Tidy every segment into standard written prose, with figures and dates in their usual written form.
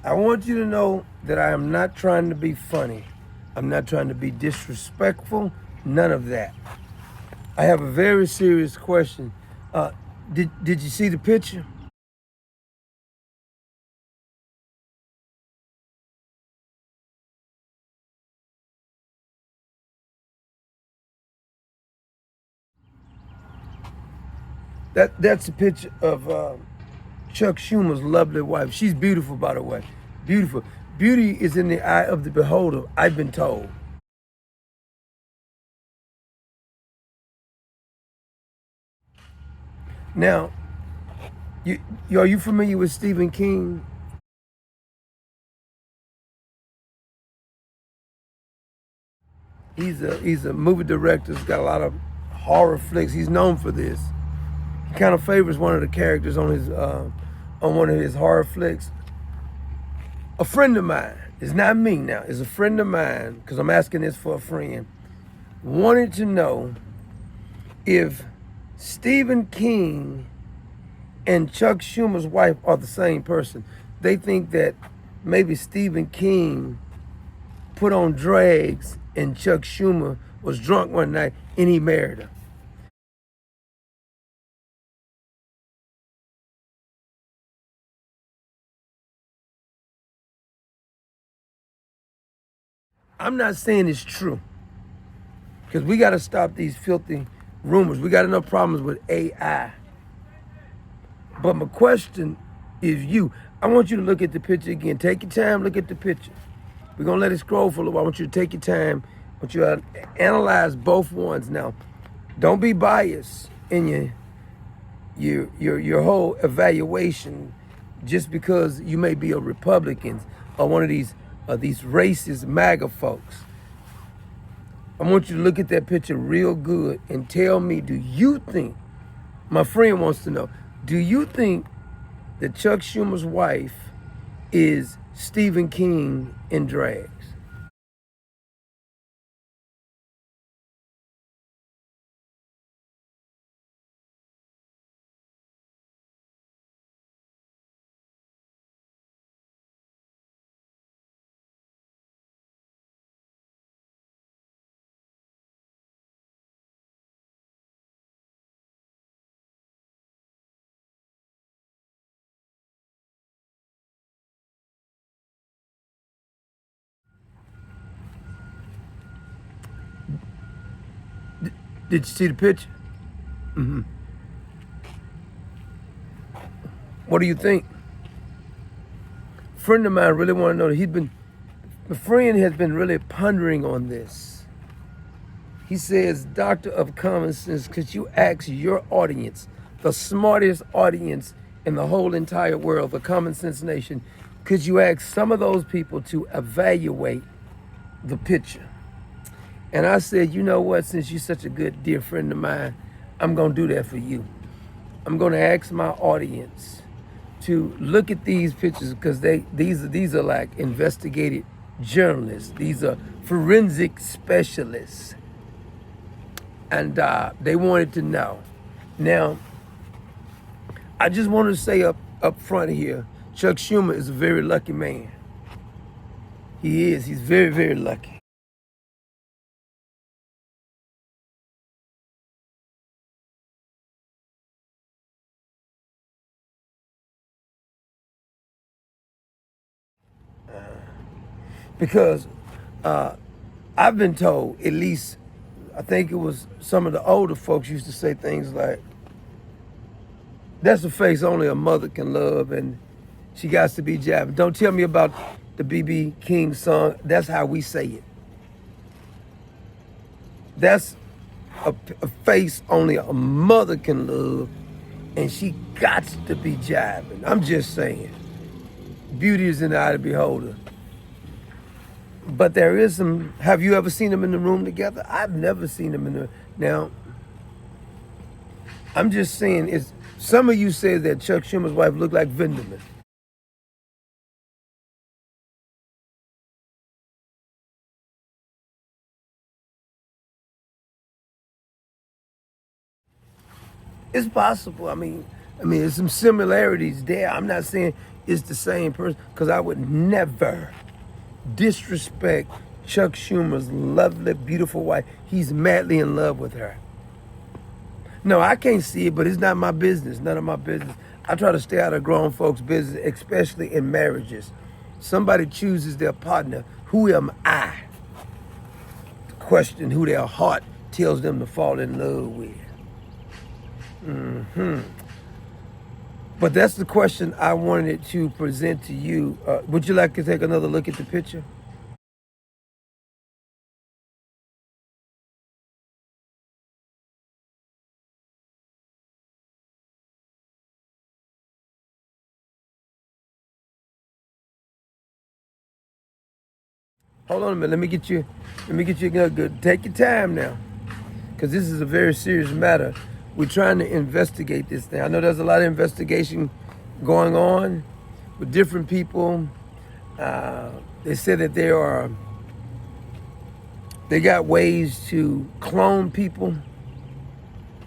I want you to know that I am not trying to be funny. I'm not trying to be disrespectful. None of that. I have a very serious question. Uh, did you see the picture? That's a picture of Chuck Schumer's lovely wife. She's beautiful, by the way. Beautiful. Beauty is in the eye of the beholder, I've been told. Now, you, are you familiar with Stephen King? He's a movie director. He's got a lot of horror flicks. He's known for this. He kind of favors one of the characters on one of his horror flicks. A friend of mine, it's not me now, it's a friend of mine, because I'm asking this for a friend, wanted to know if Stephen King and Chuck Schumer's wife are the same person. They think that maybe Stephen King put on drags and Chuck Schumer was drunk one night and he married her. I'm not saying it's true, because we got to stop these filthy rumors. We got enough problems with AI. But my question is you. I want you to look at the picture again. Take your time, look at the picture. We're going to let it scroll for a while. I want you to take your time. I want you to analyze both ones. Now, don't be biased in your whole evaluation just because you may be a Republican or one of these racist MAGA folks. I want you to look at that picture real good and tell me, do you think, my friend wants to know, do you think that Chuck Schumer's wife is Stephen King in drags? Did you see the picture? Mm-hmm. What do you think? A friend of mine really want to know that my friend has been really pondering on this. He says, Doctor of Common Sense, could you ask your audience, the smartest audience in the whole entire world, the Common Sense Nation, could you ask some of those people to evaluate the picture? And I said, you know what, since you're such a good dear friend of mine, I'm going to do that for you. I'm going to ask my audience to look at these pictures, because these are like investigative journalists. These are forensic specialists. And they wanted to know. Now, I just want to say up front here, Chuck Schumer is a very lucky man. He is. He's very, very lucky. Because I've been told, at least, I think it was some of the older folks used to say things like, that's a face only a mother can love, and she got to be jabbing. Don't tell me about the B.B. King song. That's how we say it. That's a face only a mother can love, and she got to be jiving. I'm just saying. Beauty is in the eye of the beholder. But there is some. Have you ever seen them in the room together? I've never seen them in the. Now, I'm just saying, is some of you said that Chuck Schumer's wife looked like Vinderman. It's possible. I mean, there's some similarities there. I'm not saying is the same person, because I would never disrespect Chuck Schumer's lovely, beautiful wife. He's madly in love with her. No, I can't see it, but it's not my business. None of my business. I try to stay out of grown folks' business, especially in marriages. Somebody chooses their partner. Who am I to question who their heart tells them to fall in love with? But that's the question I wanted to present to you. Would you like to take another look at the picture? Hold on a minute. Let me get you good. Take your time now, because this is a very serious matter. We're trying to investigate this thing. I know there's a lot of investigation going on with different people. They said that they got ways to clone people,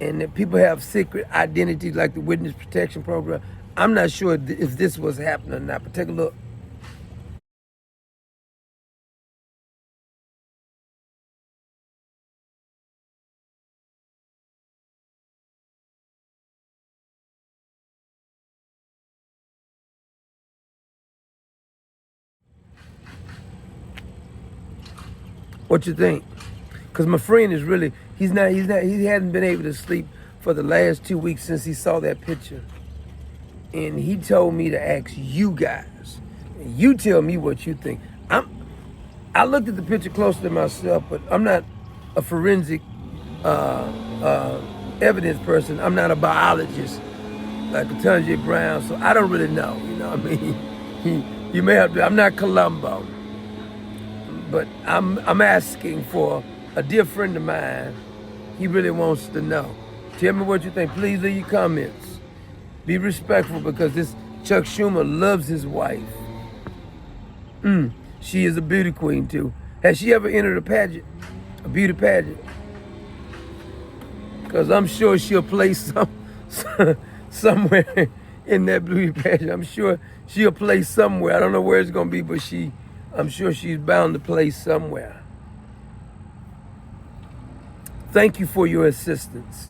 and that people have secret identities like the Witness Protection Program. I'm not sure if this was happening or not, but take a look. What you think? Because my friend is really, he hadn't been able to sleep for the last 2 weeks since he saw that picture. And he told me to ask you guys, and you tell me what you think. I looked at the picture closely myself, but I'm not a forensic evidence person. I'm not a biologist like Ketanji Brown, so I don't really know. You know what I mean? You may have to. I'm not Columbo, but I'm asking for a dear friend of mine. He really wants to know. Tell me what you think. Please leave your comments. Be respectful, because this Chuck Schumer loves his wife. She is a beauty queen too. Has she ever entered a pageant, a beauty pageant? Because I'm sure she'll play somewhere in that beauty pageant. I'm sure she'll play somewhere. I don't know where it's gonna be, but I'm sure she's bound to play somewhere. Thank you for your assistance.